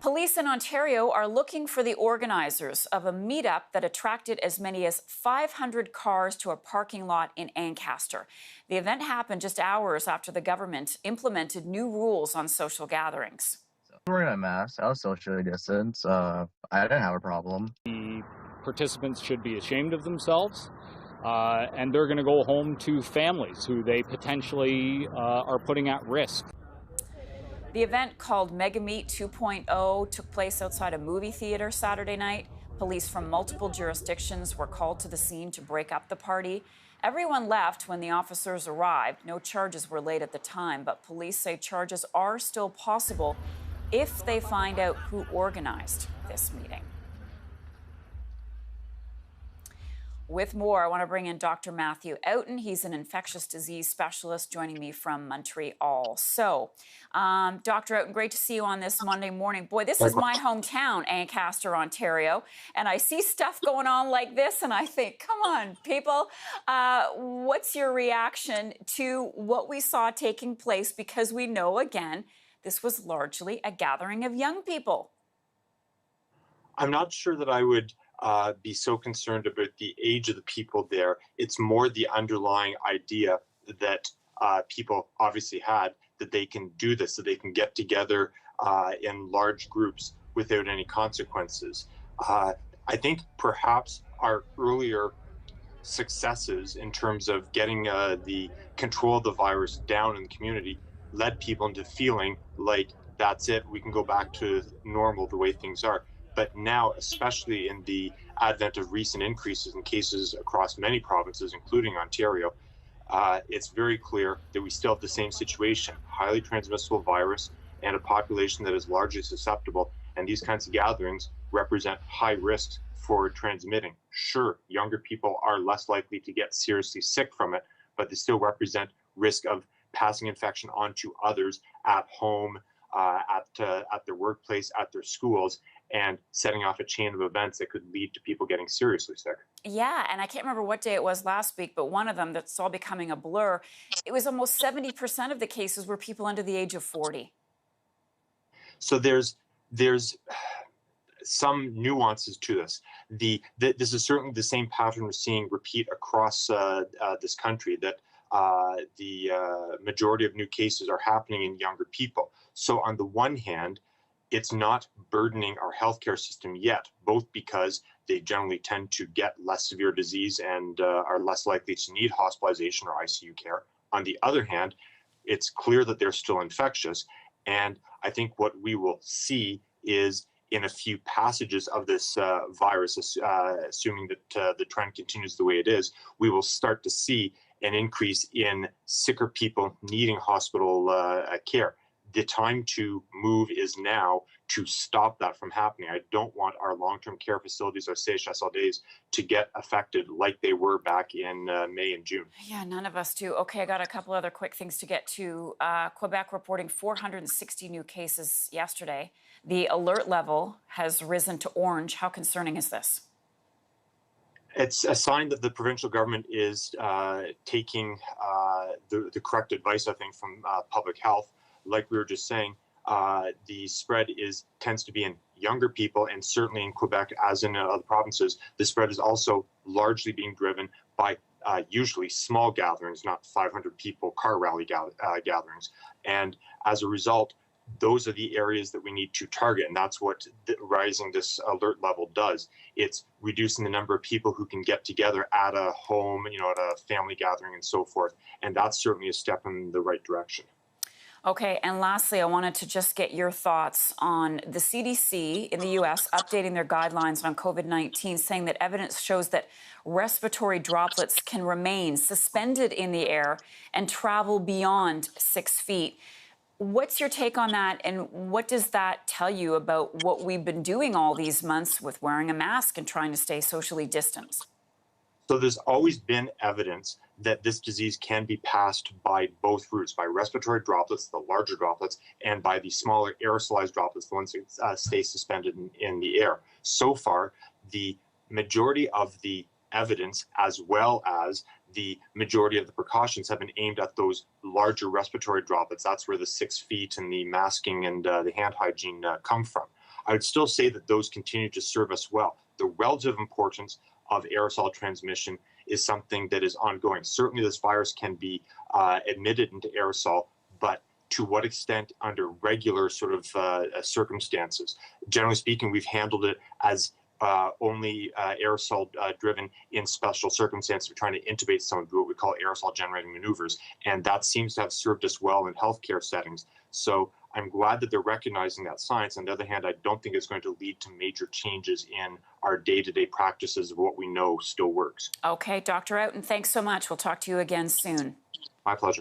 Police in Ontario are looking for the organizers of a meetup that attracted as many as 500 cars to a parking lot in Ancaster. The event happened just hours after the government implemented new rules on social gatherings. Wearing a mask, I was socially distanced. I didn't have a problem. The participants should be ashamed of themselves, and they're going to go home to families who they potentially are putting at risk. The event, called Mega Meet 2.0, took place outside a movie theater Saturday night. Police from multiple jurisdictions were called to the scene to break up the party. Everyone left when the officers arrived. No charges were laid at the time, but police say charges are still possible if they find out who organized this meeting. With more, I want to bring in Dr. Matthew Oughton. He's an infectious disease specialist joining me from Montreal. So, Dr. Oughton, great to see you on this Monday morning. Boy, this is my hometown, Ancaster, Ontario, and I see stuff going on like this, and I think, come on, people. What's your reaction to what we saw taking place? Because we know, again, this was largely a gathering of young people. I'm not sure that I would be so concerned about the age of the people there. It's more the underlying idea that people obviously had, that they can do this, that they can get together in large groups without any consequences. I think perhaps our earlier successes in terms of getting the control of the virus down in the community led people into feeling like that's it, we can go back to normal the way things are. But now, especially in the advent of recent increases in cases across many provinces, including Ontario, it's very clear that we still have the same situation, highly transmissible virus and a population that is largely susceptible. And these kinds of gatherings represent high risks for transmitting. Sure, younger people are less likely to get seriously sick from it, but they still represent risk of passing infection on to others at home, at their workplace, at their schools, and setting off a chain of events that could lead to people getting seriously sick. Yeah, and I can't remember what day it was last week, but one of them that's all becoming a blur, it was almost 70% of the cases were people under the age of 40. So there's some nuances to this. This is certainly the same pattern we're seeing repeat across this country, that the majority of new cases are happening in younger people. So on the one hand, it's not burdening our healthcare system yet, both because they generally tend to get less severe disease and are less likely to need hospitalization or ICU care. On the other hand, it's clear that they're still infectious. And I think what we will see is, in a few passages of this virus, assuming that the trend continues the way it is, we will start to see an increase in sicker people needing hospital care. The time to move is now to stop that from happening. I don't want our long-term care facilities, our CHSLDs, to get affected like they were back in May and June. Yeah, none of us do. Okay, I got a couple other quick things to get to. Quebec reporting 460 new cases yesterday. The alert level has risen to orange. How concerning is this? It's a sign that the provincial government is taking the correct advice, I think, from public health. Like we were just saying, the spread tends to be in younger people, and certainly in Quebec, as in other provinces, the spread is also largely being driven by usually small gatherings, not 500 people car rally gatherings. And as a result, those are the areas that we need to target, and that's what rising this alert level does. It's reducing the number of people who can get together at a home, at a family gathering and so forth, and that's certainly a step in the right direction. Okay, and lastly, I wanted to just get your thoughts on the CDC in the U.S. updating their guidelines on COVID-19, saying that evidence shows that respiratory droplets can remain suspended in the air and travel beyond 6 feet. What's your take on that, and what does that tell you about what we've been doing all these months with wearing a mask and trying to stay socially distanced? So there's always been evidence that this disease can be passed by both routes, by respiratory droplets, the larger droplets, and by the smaller aerosolized droplets, the ones that stay suspended in the air. So far, the majority of the evidence, as well as the majority of the precautions, have been aimed at those larger respiratory droplets. That's where the 6 feet and the masking and the hand hygiene come from. I would still say that those continue to serve us well. The relative importance of aerosol transmission is something that is ongoing. Certainly, this virus can be admitted into aerosol, but to what extent under regular sort of circumstances? Generally speaking, we've handled it as only aerosol driven in special circumstances. We're trying to intubate someone, do what we call aerosol generating maneuvers, and that seems to have served us well in healthcare settings. So I'm glad that they're recognizing that science. On the other hand, I don't think it's going to lead to major changes in our day-to-day practices of what we know still works. Okay, Dr. Oughton, thanks so much. We'll talk to you again soon. My pleasure.